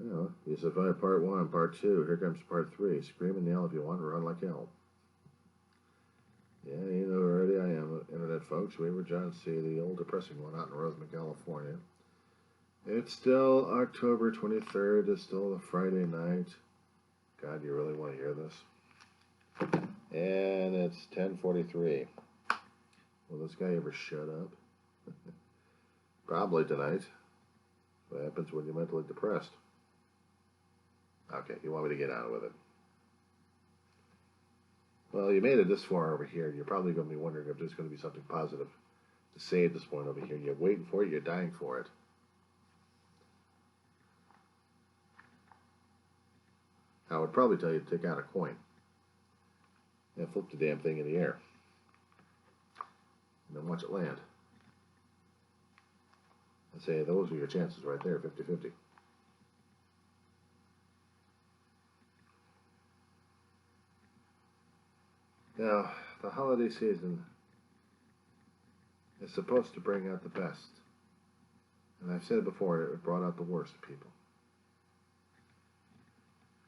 You know, you survived part one, part two. Here comes part three. Scream and yell if you want, run like hell. Yeah, you know already I am, internet folks. We were John C., the old depressing one out in Roseman, California. It's still October 23rd. It's still a Friday night. God, you really want to hear this? And it's 10:43. Will this guy ever shut up? Probably tonight. What happens when you're mentally depressed? Okay, you want me to get on with it. Well, you made it this far over here. You're probably going to be wondering if there's going to be something positive to say at this point over here. You're waiting for it. You're dying for it. I would probably tell you to take out a coin and flip the damn thing in the air. And then watch it land. And say, those are your chances right there, 50-50. Now, the holiday season is supposed to bring out the best. And I've said it before, it brought out the worst in people.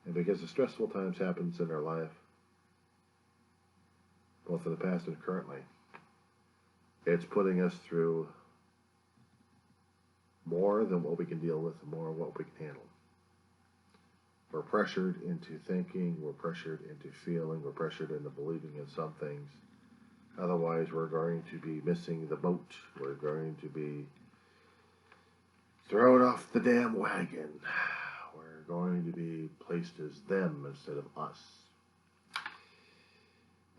And because the stressful times happens in our life, both in the past and currently, it's putting us through more than what we can deal with, more than what we can handle. We're pressured into thinking, we're pressured into feeling, we're pressured into believing in some things. Otherwise, we're going to be missing the boat. We're going to be thrown off the damn wagon. We're going to be placed as them instead of us.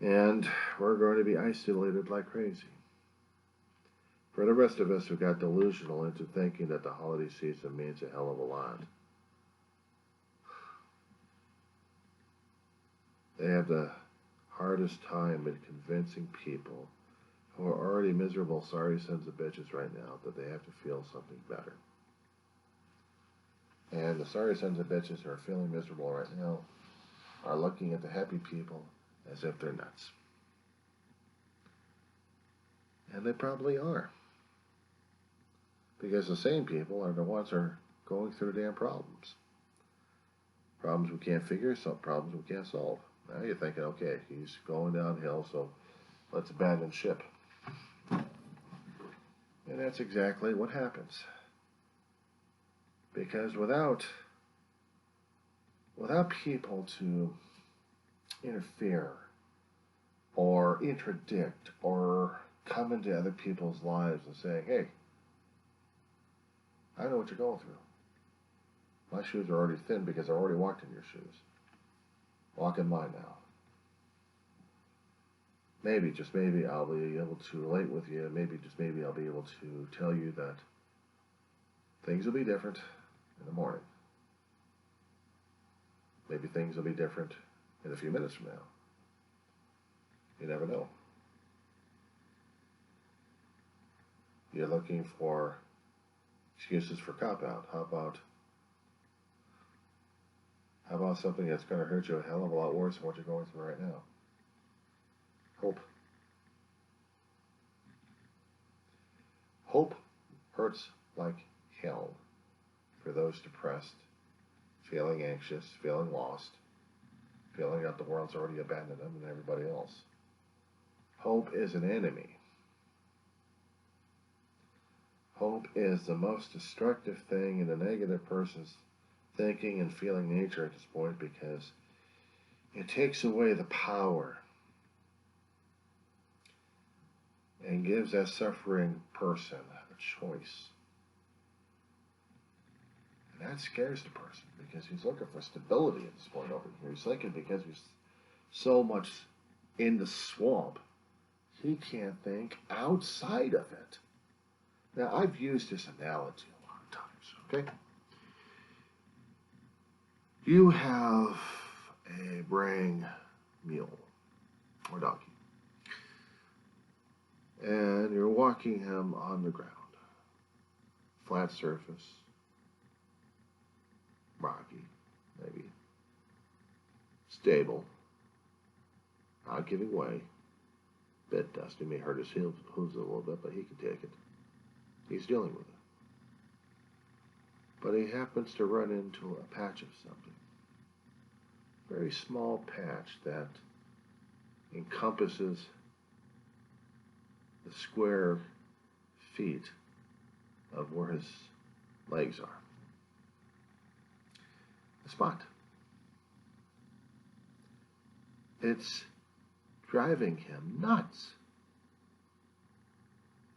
And we're going to be isolated like crazy. For the rest of us who got delusional into thinking that the holiday season means a hell of a lot, they have the hardest time in convincing people who are already miserable, sorry sons of bitches right now that they have to feel something better. And the sorry sons of bitches who are feeling miserable right now are looking at the happy people as if they're nuts. And they probably are. Because the same people are the ones who are going through the damn problems. Problems we can't figure, some problems we can't solve. Now you're thinking, okay, he's going downhill, so let's abandon ship. And that's exactly what happens. Because without people to interfere or interdict or come into other people's lives and say, hey, I know what you're going through. My shoes are already thin because I already walked in your shoes. Walk in mine now. Maybe, just maybe, I'll be able to relate with you. Maybe, just maybe, I'll be able to tell you that things will be different in the morning. Maybe things will be different in a few minutes from now. You never know. You're looking for excuses for cop-out. How about something that's going to hurt you a hell of a lot worse than what you're going through right now? Hope. Hope hurts like hell for those depressed, feeling anxious, feeling lost, feeling that the world's already abandoned them and everybody else. Hope is an enemy. Hope is the most destructive thing in a negative person's thinking and feeling nature at this point because it takes away the power and gives that suffering person a choice. And that scares the person because he's looking for stability at this point over here. He's thinking because he's so much in the swamp, he can't think outside of it. Now, I've used this analogy a lot of times, okay? You have a braying mule or donkey, and you're walking him on the ground. Flat surface, rocky, maybe, stable, not giving way, bit dusty, may hurt his hooves a little bit, but he can take it. He's dealing with it. but he happens to run into a patch of something. Very small patch that encompasses the square feet of where his legs are. A spot. It's driving him nuts.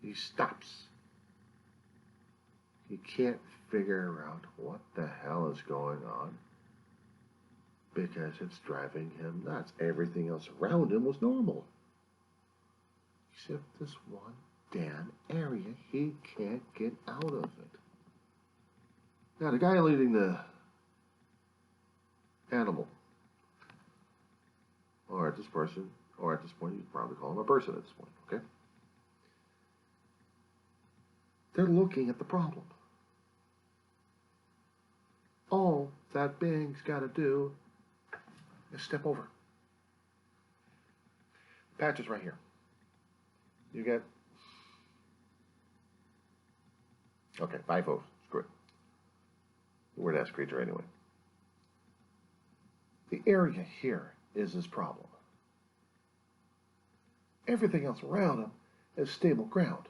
He stops. He can't figure out what the hell is going on because it's driving him nuts. Everything else around him was normal. Except this one damn area, he can't get out of it. Now, the guy leading the animal, or at this person, or at this point, you'd probably call him a person at this point, okay? They're looking at the problem. All that being's got to do is step over. Patch is right here. You get, okay, 5-0. Screw it. Weird ass creature anyway. The area here is his problem. Everything else around him is stable ground.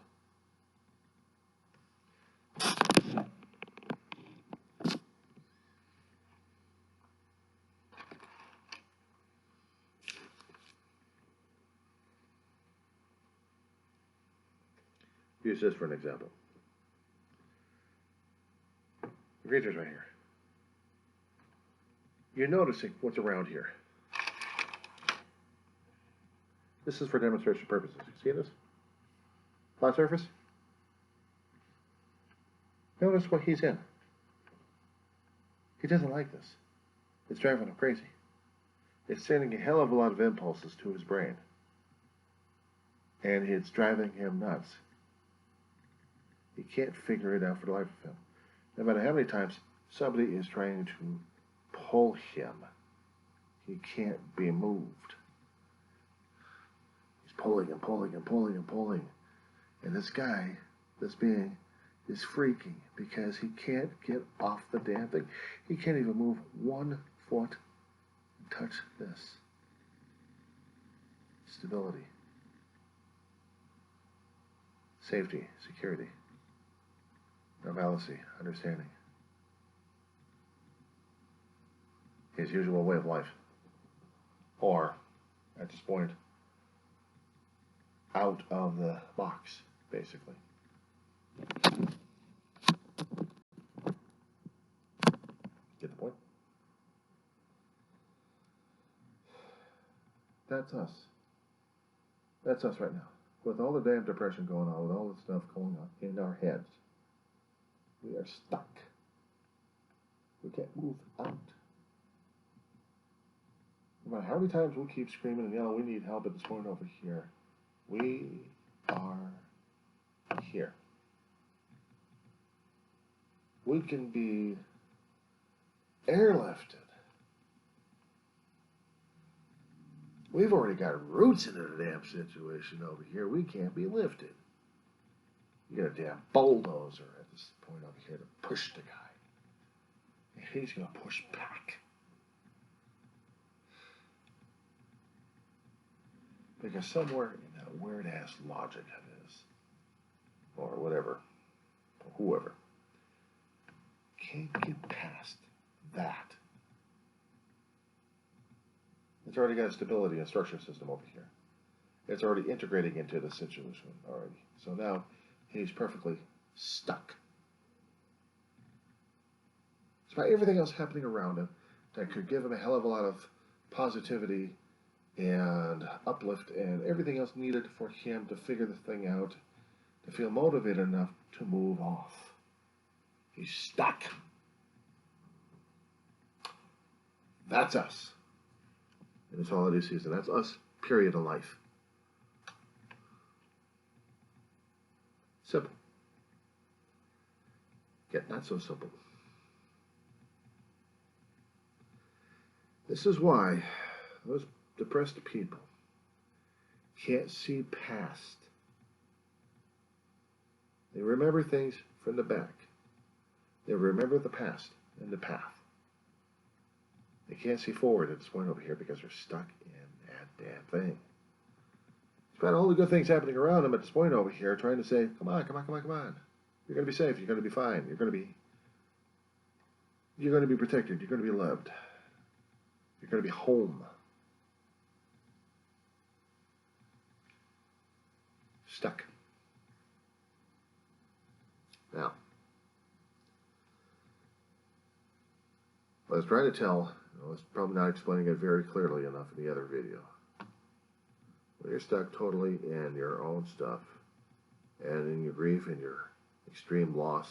Use this for an example. The creature's right here. You're noticing what's around here. This is for demonstration purposes. See this? Flat surface? Notice what he's in. He doesn't like this. It's driving him crazy. It's sending a hell of a lot of impulses to his brain. And it's driving him nuts. He can't figure it out for the life of him. No matter how many times somebody is trying to pull him, he can't be moved. He's pulling and pulling and pulling and pulling. And this guy, this being, is freaking because he can't get off the damn thing. He can't even move 1 foot and touch this. Stability. Safety, security. Normalcy, understanding. His usual way of life. Or, at this point, out of the box, basically. Get the point? That's us. That's us right now. With all the damn depression going on, with all the stuff going on in our heads, we are stuck. We can't move out. No matter how many times we keep screaming and yelling, we need help at this point over here. We are here. We can be airlifted. We've already got roots into the damn situation over here. We can't be lifted. You got a damn bulldozer at this point over here to push the guy. And he's going to push back. Because somewhere in that weird-ass logic of his, or whatever, or whoever, can't get past that. It's already got a stability and structure system over here. It's already integrating into the situation already. So now he's perfectly stuck. Despite everything else happening around him that could give him a hell of a lot of positivity and uplift and everything else needed for him to figure the thing out, to feel motivated enough to move off. He's stuck. That's us. In this holiday season. That's us, period, in life. Simple. Yet not so simple. This is why those depressed people can't see past. They remember things from the back. They remember the past and the path. They can't see forward at this point over here because they're stuck in that damn thing. Despite all the good things happening around them at this point over here, trying to say, come on, come on, come on, come on. You're going to be safe. You're going to be fine. You're going to be protected. You're going to be loved. You're going to be home. Stuck. Now, what I was trying to tell, I was probably not explaining it very clearly enough in the other video. When you're stuck totally in your own stuff, and in your grief and your extreme loss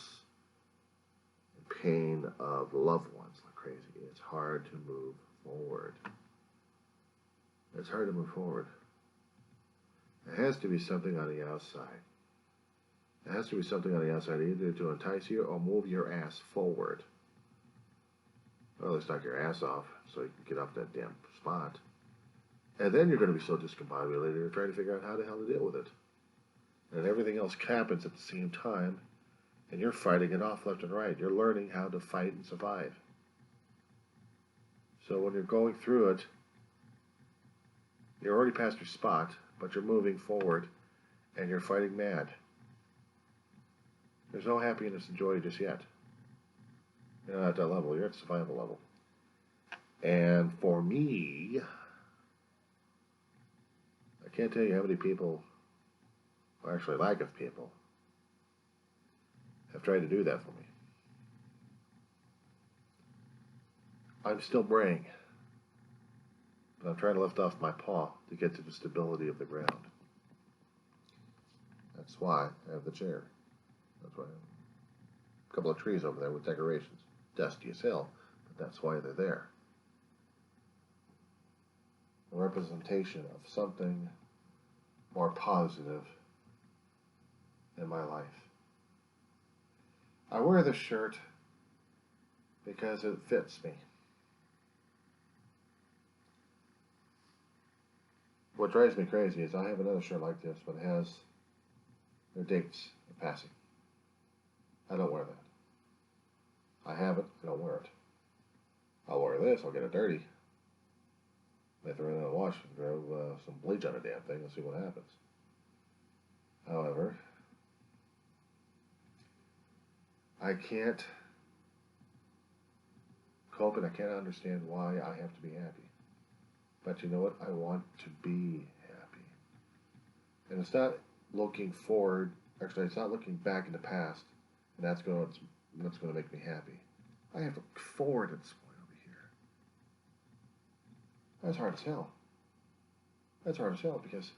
and pain of loved ones like crazy, it's hard to move forward. It's hard to move forward. There has to be something on the outside. There has to be something on the outside either to entice you or move your ass forward. Or at least knock your ass off so you can get off that damn spot. And then you're going to be so discombobulated you're trying to figure out how the hell to deal with it. And everything else happens at the same time, and you're fighting it off left and right. You're learning how to fight and survive. So when you're going through it, you're already past your spot, but you're moving forward, and you're fighting mad. There's no happiness and joy just yet. You're not at that level. You're at the survival level. And for me, I can't tell you how many people, or actually lack of people, have tried to do that for me. I'm still braying, but I'm trying to lift off my paw to get to the stability of the ground. That's why I have the chair. That's why I have a couple of trees over there with decorations. Dusty as hell, but that's why they're there. A representation of something more positive in my life. I wear this shirt because it fits me. What drives me crazy is I have another shirt like this, but it has their dates of passing. I don't wear that. I have it, I don't wear it. I'll wear this, I'll get it dirty. They throw it in the wash and throw some bleach on the damn thing and see what happens. However, I can't cope and I can't understand why I have to be happy. But you know what? I want to be happy. And it's not looking forward, actually it's not looking back in the past, and that's going to make me happy. I have to look forward at this point over here. That's hard as hell. That's hard as hell because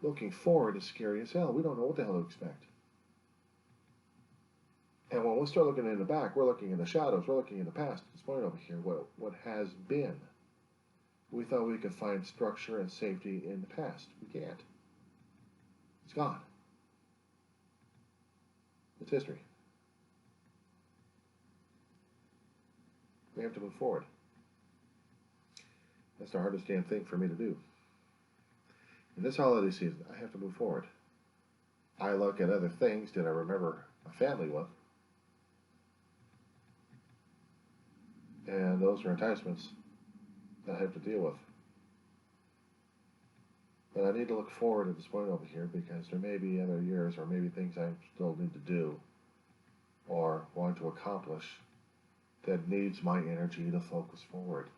looking forward is scary as hell. We don't know what the hell to expect. And when we start looking in the back, we're looking in the shadows, we're looking in the past. At this point over here, what has been. We thought we could find structure and safety in the past. We can't. It's gone. It's history. We have to move forward. That's the hardest damn thing for me to do. In this holiday season, I have to move forward. I look at other things that I remember my family with, and those are enticements that I have to deal with. But I need to look forward at this point over here because there may be other years or maybe things I still need to do or want to accomplish that needs my energy to focus forward.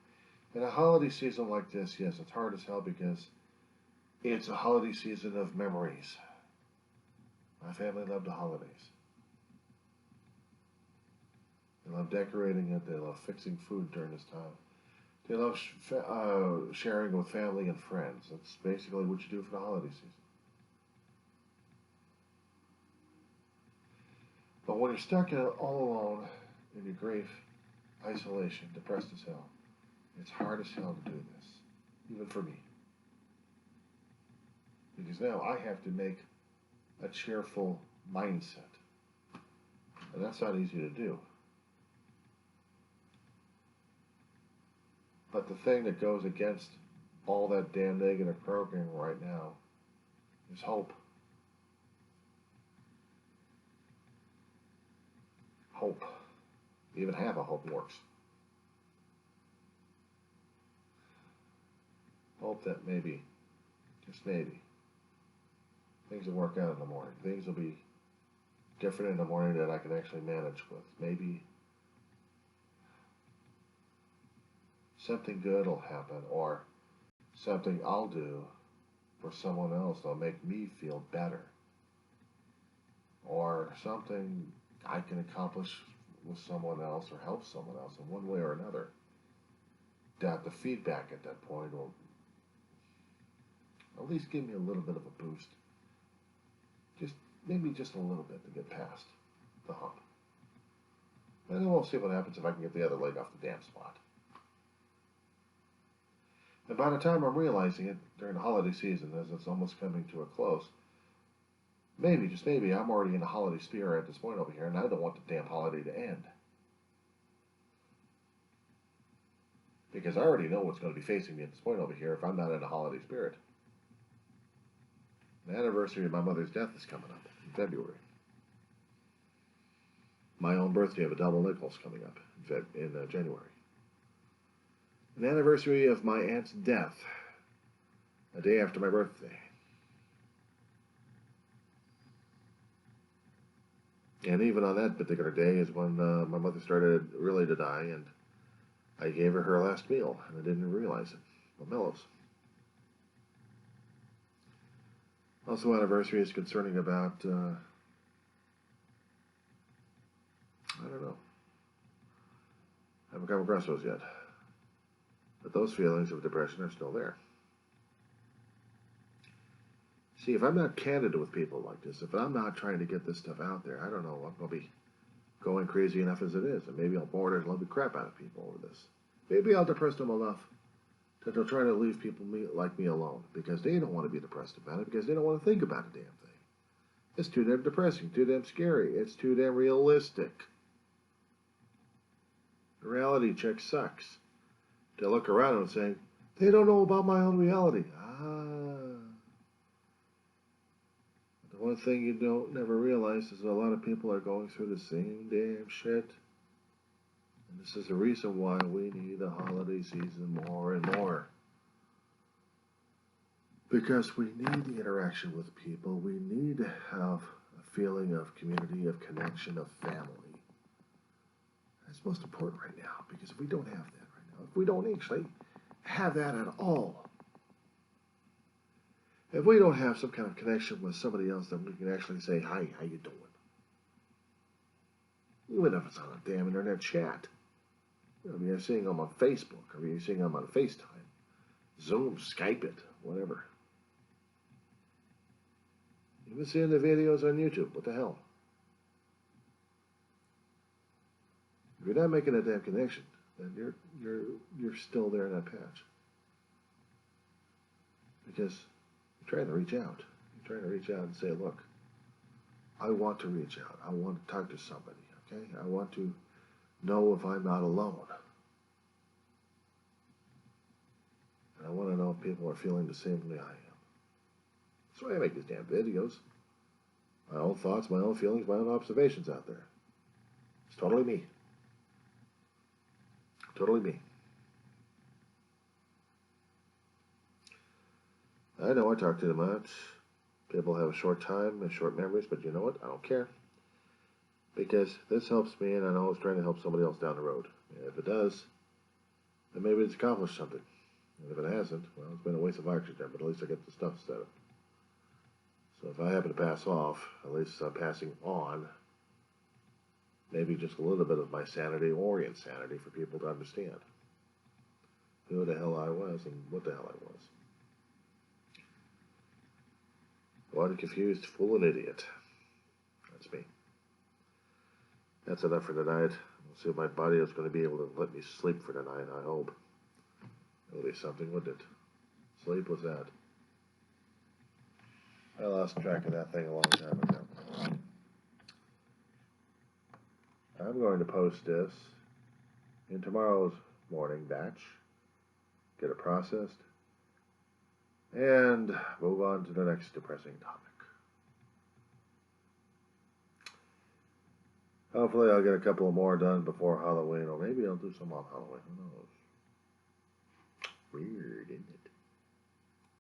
In a holiday season like this, yes, it's hard as hell because it's a holiday season of memories. My family loved the holidays. They love decorating it. They love fixing food during this time. They love sharing with family and friends. That's basically what you do for the holiday season. But when you're stuck all alone in your grief, isolation, depressed as hell, it's hard as hell to do this, even for me. Because now I have to make a cheerful mindset. And that's not easy to do. But the thing that goes against all that damn negative programming right now is hope. Hope. even half of hope works. Hope that maybe, just maybe, things will work out in the morning. Things will be different in the morning that I can actually manage with. Maybe something good will happen, or something I'll do for someone else that'll make me feel better, or something I can accomplish with someone else or help someone else in one way or another. That the feedback at that point will at least give me a little bit of a boost. Maybe just a little bit to get past the hump. And then we'll see what happens if I can get the other leg off the damn spot. And by the time I'm realizing it during the holiday season, as it's almost coming to a close, maybe, just maybe, I'm already in the holiday spirit at this point over here, and I don't want the damn holiday to end. Because I already know what's going to be facing me at this point over here if I'm not in the holiday spirit. The anniversary of my mother's death is coming up in February. My own birthday of a double nickel's coming up in January. An anniversary of my aunt's death, a day after my birthday. And even on that particular day is when my mother started really to die, and I gave her her last meal, and I didn't realize it. Mellows. Also, anniversary is concerning about, I don't know. I haven't come across those yet. But those feelings of depression are still there. See, if I'm not candid with people like this, if I'm not trying to get this stuff out there, I don't know, I'm going to be going crazy enough as it is. And maybe I'll bore the living crap out of people over this. Maybe I'll depress them enough that they'll try to leave people like me alone, because they don't want to be depressed about it, because they don't want to think about a damn thing. It's too damn depressing, too damn scary, it's too damn realistic. The reality check sucks. They look around and say, they don't know about my own reality. The one thing you don't never realize is that a lot of people are going through the same damn shit. And this is the reason why we need the holiday season more and more. Because we need the interaction with people. We need to have a feeling of community, of connection, of family. That's most important right now. Because if we don't have that right now, if we don't actually have that at all, if we don't have some kind of connection with somebody else, then we can actually say, hi, how you doing? Even if it's on a damn internet chat. I mean, you're seeing them on Facebook, or you're seeing them on FaceTime, Zoom, Skype it, whatever. Even seeing the videos on YouTube, what the hell? If you're not making a damn connection, then you're still there in that patch. Because you're trying to reach out. You're trying to reach out and say, look, I want to reach out. I want to talk to somebody, okay? I want to know if I'm not alone. And I want to know if people are feeling the same way I am. That's why I make these damn videos. My own thoughts, my own feelings, my own observations out there. It's totally me. Totally me. I know I talk too much. People have a short time and short memories, but you know what? I don't care. Because this helps me, and I know it's trying to help somebody else down the road. And if it does, then maybe it's accomplished something. And if it hasn't, well, it's been a waste of oxygen, but at least I get the stuff set up. So if I happen to pass off, at least I'm passing on maybe just a little bit of my sanity or insanity for people to understand who the hell I was and what the hell I was. One confused fool and idiot. That's me. That's enough for tonight. We'll see if my body is going to be able to let me sleep for tonight, I hope. It'll be something, wouldn't it? Sleep was that. I lost track of that thing a long time ago. I'm going to post this in tomorrow's morning batch, get it processed, and move on to the next depressing topic. Hopefully I'll get a couple of more done before Halloween, or maybe I'll do some on Halloween, who knows?